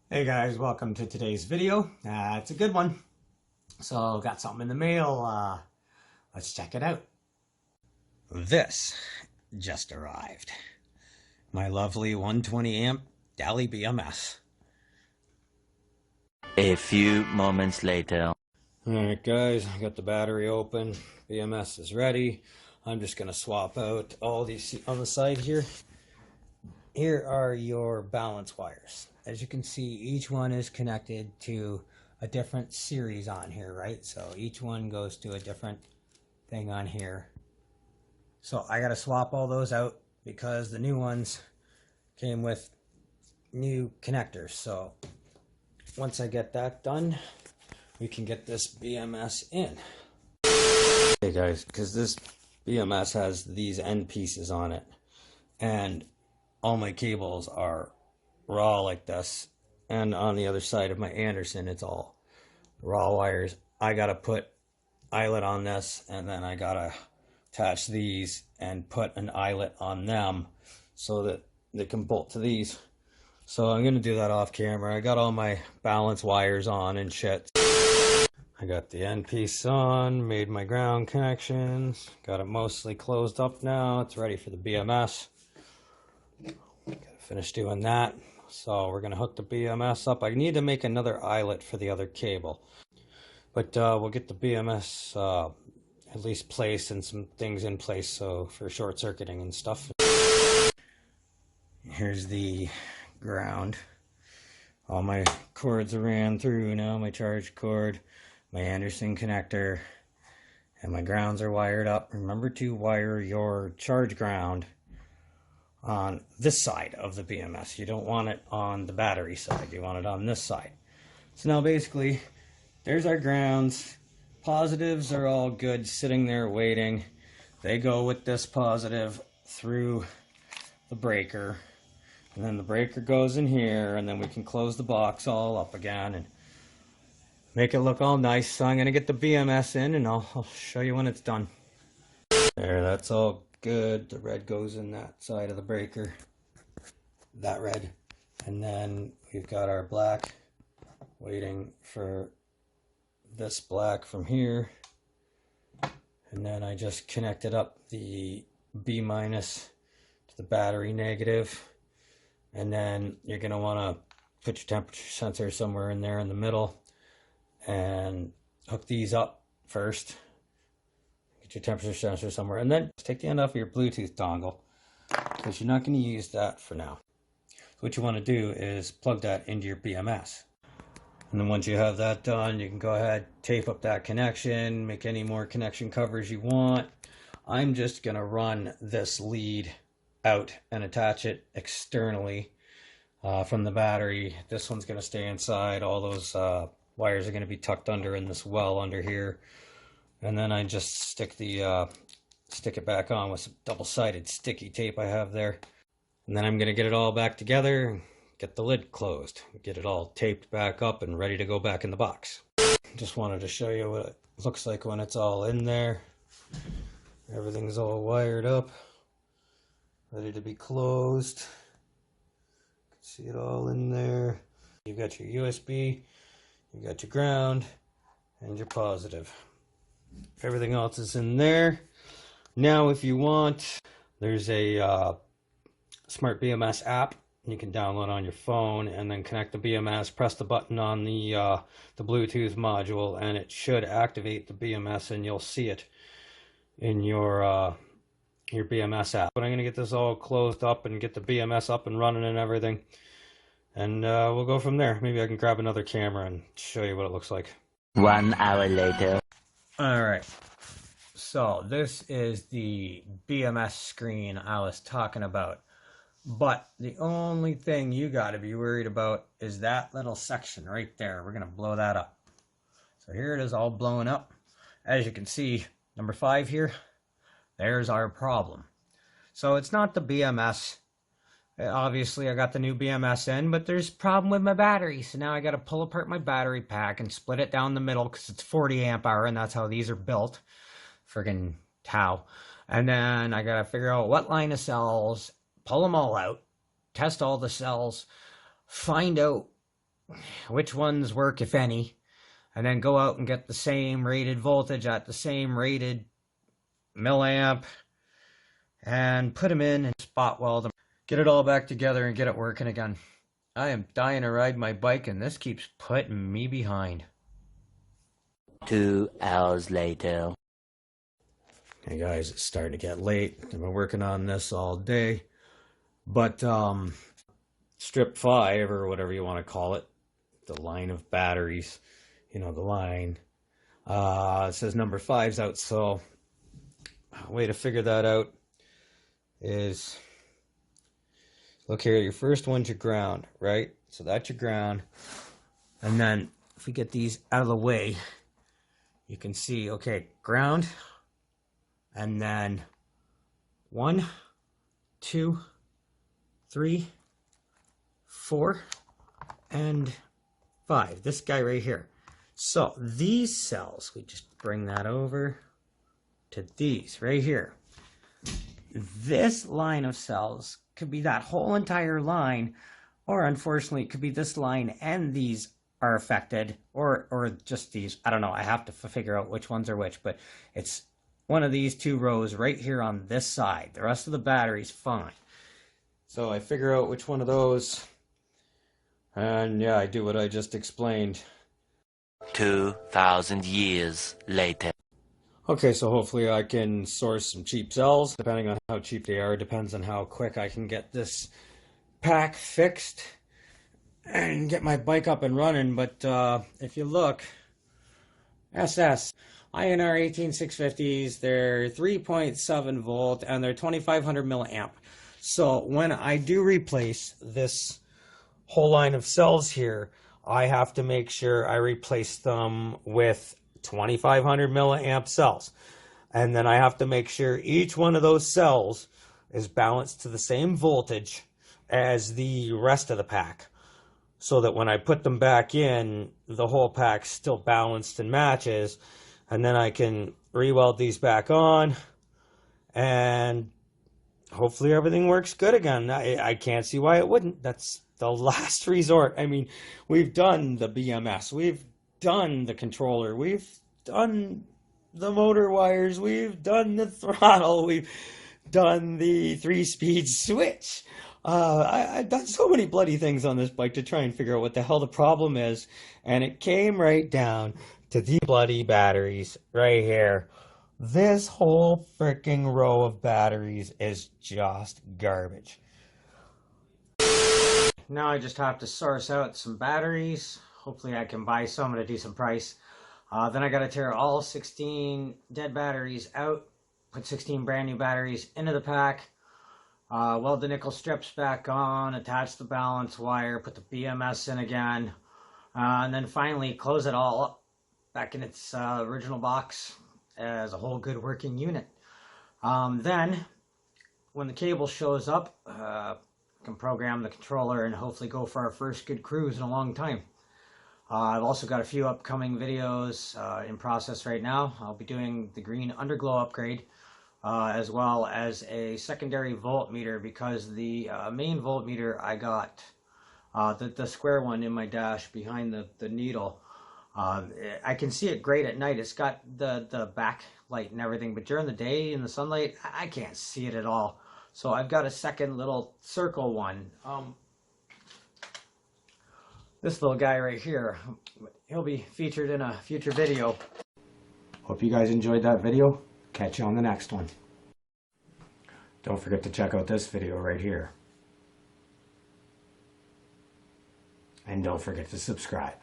Hey guys, welcome to today's video. It's a good one. So got something in the mail. Let's check it out. This just arrived. My lovely 120 amp Dali BMS. A few moments later. Alright guys, I got the battery open. BMS is ready. I'm just going to swap out all these on the side here. Here are your balance wires. As you can see, each one is connected to a different series on here, right? So each one goes to a different thing on here. So I got to swap all those out because the new ones came with new connectors. So once I get that done, we can get this BMS in. Hey guys, because this BMS has these end pieces on it, and all my cables are raw like this, and on the other side of my Anderson it's all raw wires. I gotta put eyelet on this, and then I gotta attach these and put an eyelet on them so that they can bolt to these. So I'm gonna do that off camera. I got all my balance wires on and shit. I got the end piece on, made my ground connections, got it mostly closed up now. It's ready for the BMS. Gotta finish doing that. So we're gonna hook the BMS up. I need to make another eyelet for the other cable, but we'll get the BMS at least placed and some things in place so for short circuiting and stuff. Here's the ground. All my cords are ran through now. My charge cord, my Anderson connector, and my grounds are wired up. Remember to wire your charge ground on this side of the BMS. You don't want it on the battery side. You want it on this side. So now basically, there's our grounds. Positives are all good, sitting there waiting. They go with this positive through the breaker. And then the breaker goes in here, and then we can close the box all up again and make it look all nice. So I'm going to get the BMS in, and I'll show you when it's done. There, that's all good. The red goes in that side of the breaker, that red, and then we've got our black waiting for this black from here, and then I just connected up the B minus to the battery negative, and then you're going to want to put your temperature sensor somewhere in there in the middle and hook these up first. Get your temperature sensor somewhere, and then take the end off of your Bluetooth dongle because you're not going to use that for now. So what you want to do is plug that into your BMS, and then once you have that done, you can go ahead, tape up that connection, make any more connection covers you want. I'm just going to run this lead out and attach it externally from the battery. This one's going to stay inside. All those wires are going to be tucked under in this well under here. And then I just stick it back on with some double-sided sticky tape I have there. And then I'm going to get it all back together and get the lid closed. Get it all taped back up and ready to go back in the box. Just wanted to show you what it looks like when it's all in there. Everything's all wired up, ready to be closed. You can see it all in there. You've got your USB, you've got your ground, and your positive. Everything else is in there. Now if you want, there's a smart BMS app you can download on your phone, and then connect the BMS, press the button on the Bluetooth module, and it should activate the BMS, and you'll see it in your BMS app. But I'm going to get this all closed up and get the BMS up and running and everything, and we'll go from there. Maybe I can grab another camera and show you what it looks like. 1 hour later. Alright, so this is the BMS screen I was talking about, but the only thing you got to be worried about is that little section right there. We're going to blow that up. So here it is all blown up. As you can see, number 5 here, there's our problem. So it's not the BMS. Obviously I got the new BMS in, but there's a problem with my battery. So now I got to pull apart my battery pack and split it down the middle because it's 40 amp hour, and that's how these are built. Friggin' tau. And then I got to figure out what line of cells, pull them all out, test all the cells, find out which ones work, if any, and then go out and get the same rated voltage at the same rated milliamp and put them in and spot weld them. Get it all back together and get it working again. I am dying to ride my bike and this keeps putting me behind. 2 hours later. Hey guys, it's starting to get late. I've been working on this all day. But strip 5, or whatever you want to call it, the line of batteries, you know, the line, it says number 5's out. So a way to figure that out is, look here, your first one's your ground, right? So that's your ground. And then if we get these out of the way, you can see, okay, ground, and then 1, 2, 3, 4, and 5. This guy right here. So these cells, we just bring that over to these right here. This line of cells could be that whole entire line, or unfortunately it could be this line and these are affected, or just these. I don't know. I have to figure out which ones are which, but it's one of these 2 rows right here on this side. The rest of the battery's fine. So I figure out which one of those, and yeah, I do what I just explained. 2,000 years later. Okay, so hopefully I can source some cheap cells. Depending on how cheap they are, depends on how quick I can get this pack fixed and get my bike up and running. But if you look, SS, INR 18650s, they're 3.7 volt and they're 2500 milliamp. So when I do replace this whole line of cells here, I have to make sure I replace them with 2500 milliamp cells. And then I have to make sure each one of those cells is balanced to the same voltage as the rest of the pack, so that when I put them back in, the whole pack's still balanced and matches. And then I can re-weld these back on and hopefully everything works good again. I can't see why it wouldn't. That's the last resort. I mean, we've done the BMS, we've done the controller, we've done the motor wires, we've done the throttle, we've done the 3-speed switch. I've done so many bloody things on this bike to try and figure out what the hell the problem is, and it came right down to the bloody batteries right here. This whole freaking row of batteries is just garbage. Now I just have to source out some batteries. Hopefully I can buy some at a decent price. Then I got to tear all 16 dead batteries out, put 16 brand new batteries into the pack, weld the nickel strips back on, attach the balance wire, put the BMS in again, and then finally close it all up back in its original box as a whole good working unit. Then when the cable shows up, can program the controller and hopefully go for our first good cruise in a long time. I've also got a few upcoming videos in process right now. I'll be doing the green underglow upgrade, as well as a secondary voltmeter, because the main voltmeter I got, the square one in my dash behind the needle, I can see it great at night. It's got the backlight and everything, but during the day in the sunlight, I can't see it at all. So I've got a second little circle one. This little guy right here, he'll be featured in a future video. Hope you guys enjoyed that video. Catch you on the next one. Don't forget to check out this video right here. And don't forget to subscribe.